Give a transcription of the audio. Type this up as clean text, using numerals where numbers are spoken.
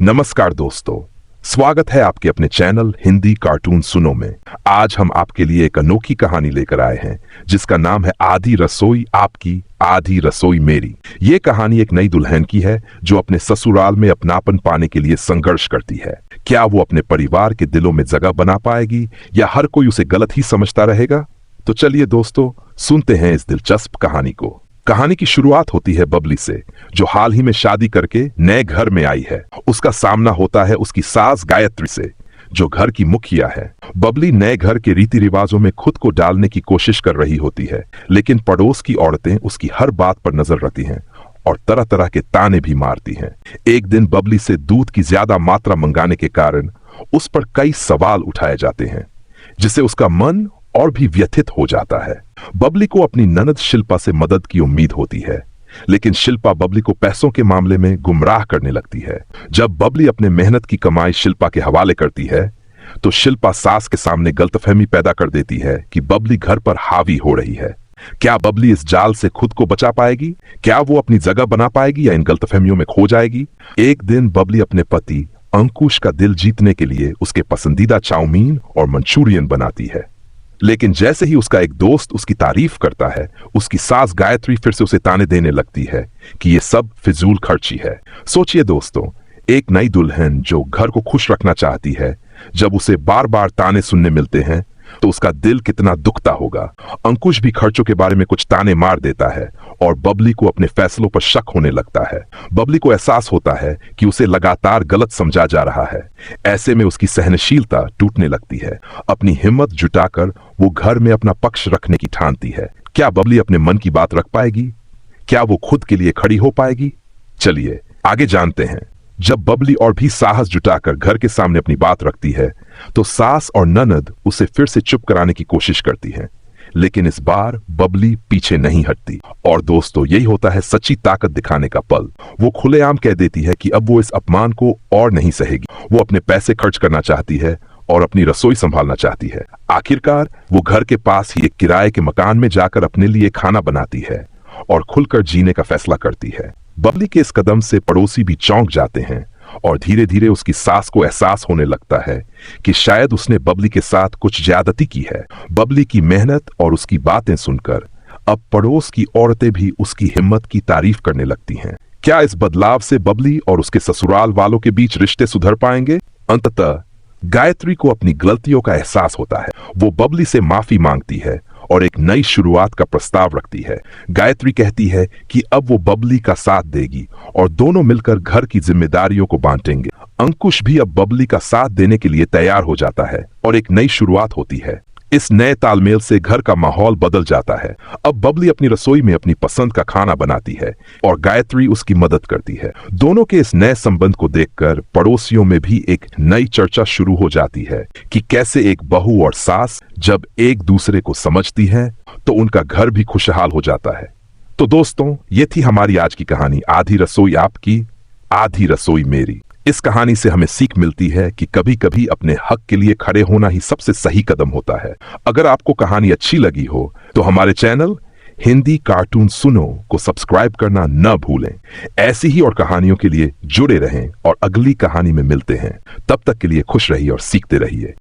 नमस्कार दोस्तों, स्वागत है आपके अपने चैनल हिंदी कार्टून सुनो में। आज हम आपके लिए एक अनोखी कहानी लेकर आए हैं जिसका नाम है आधी रसोई आपकी आधी रसोई मेरी। ये कहानी एक नई दुल्हन की है जो अपने ससुराल में अपनापन पाने के लिए संघर्ष करती है। क्या वो अपने परिवार के दिलों में जगह बना पाएगी या हर कोई उसे गलत ही समझता रहेगा? तो चलिए दोस्तों, सुनते हैं इस दिलचस्प कहानी को। कहानी की शुरुआत होती है बबली से, जो हाल ही में शादी करके नए घर में आई है। उसका सामना होता है उसकी सास गायत्री से, जो घर की मुखिया है। बबली नए घर के रीति रिवाजों में खुद को डालने की कोशिश कर रही होती है, लेकिन पड़ोस की औरतें उसकी हर बात पर नजर रखती हैं और तरह तरह के ताने भी मारती हैं। एक दिन बबली से दूध की ज्यादा मात्रा मंगाने के कारण उस पर कई सवाल उठाए जाते हैं, जिससे उसका मन और भी व्यथित हो जाता है। बबली को अपनी ननद शिल्पा से मदद की उम्मीद होती है, लेकिन शिल्पा बबली को पैसों के मामले में गुमराह करने लगती है। जब बबली अपने मेहनत की कमाई शिल्पा के हवाले करती है, तो शिल्पा सास के सामने गलतफहमी पैदा कर देती है कि बबली घर पर हावी हो रही है। क्या बबली इस जाल से खुद को बचा पाएगी? क्या वो अपनी जगह बना पाएगी या इन गलतफहमियों में खो जाएगी? एक दिन बबली अपने पति अंकुश का दिल जीतने के लिए उसके पसंदीदा चाउमीन और मंचूरियन बनाती है, लेकिन जैसे ही उसका एक दोस्त उसकी तारीफ करता है, उसकी सास गायत्री फिर से उसे ताने देने लगती है कि ये सब फिजूल खर्ची है। सोचिए दोस्तों, एक नई दुल्हन जो घर को खुश रखना चाहती है, जब उसे बार बार ताने सुनने मिलते हैं तो उसका दिल कितना दुखता होगा। अंकुश भी खर्चों के बारे में कुछ ताने मार देता है और बबली को अपने फैसलों पर शक होने लगता है। बबली को एहसास होता है कि उसे लगातार गलत समझा जा रहा है। ऐसे में उसकी सहनशीलता टूटने लगती है। अपनी हिम्मत जुटाकर वो घर में अपना पक्ष रखने की ठानती है। क्या बबली अपने मन की बात रख पाएगी? क्या वो खुद के लिए खड़ी हो पाएगी? चलिए आगे जानते हैं। जब बबली और भी साहस जुटाकर घर के सामने अपनी बात रखती है, तो सास और ननद उसे फिर से चुप कराने की कोशिश करती हैं, लेकिन इस बार बबली पीछे नहीं हटती। और दोस्तों, यही होता है सच्ची ताकत दिखाने का पल। वो खुलेआम कह देती है कि अब वो इस अपमान को और नहीं सहेगी। वो अपने पैसे खर्च करना चाहती है और अपनी रसोई संभालना चाहती है। आखिरकार वो घर के पास ही एक किराए के मकान में जाकर अपने लिए खाना बनाती है और खुलकर जीने का फैसला करती है। बबली के इस कदम से पड़ोसी भी चौंक जाते हैं और धीरे धीरे उसकी सास को एहसास होने लगता है कि शायद उसने बबली के साथ कुछ ज्यादती की है। बबली की मेहनत और उसकी बातें सुनकर अब पड़ोस की औरतें भी उसकी हिम्मत की तारीफ करने लगती हैं। क्या इस बदलाव से बबली और उसके ससुराल वालों के बीच रिश्ते सुधर पाएंगे? अंततः गायत्री को अपनी गलतियों का एहसास होता है। वो बबली से माफी मांगती है और एक नई शुरुआत का प्रस्ताव रखती है। गायत्री कहती है कि अब वो बबली का साथ देगी और दोनों मिलकर घर की जिम्मेदारियों को बांटेंगे। अंकुश भी अब बबली का साथ देने के लिए तैयार हो जाता है और एक नई शुरुआत होती है। इस नए तालमेल से घर का माहौल बदल जाता है। अब बबली अपनी रसोई में अपनी पसंद का खाना बनाती है और गायत्री उसकी मदद करती है। दोनों के इस नए संबंध को देखकर पड़ोसियों में भी एक नई चर्चा शुरू हो जाती है कि कैसे एक बहू और सास जब एक दूसरे को समझती हैं तो उनका घर भी खुशहाल हो जाता है। तो दोस्तों, ये थी हमारी आज की कहानी, आधी रसोई आपकी आधी रसोई मेरी। इस कहानी से हमें सीख मिलती है कि कभी कभी अपने हक के लिए खड़े होना ही सबसे सही कदम होता है। अगर आपको कहानी अच्छी लगी हो तो हमारे चैनल हिंदी कार्टून सुनो को सब्सक्राइब करना न भूलें। ऐसी ही और कहानियों के लिए जुड़े रहें और अगली कहानी में मिलते हैं। तब तक के लिए खुश रहिए और सीखते रहिए।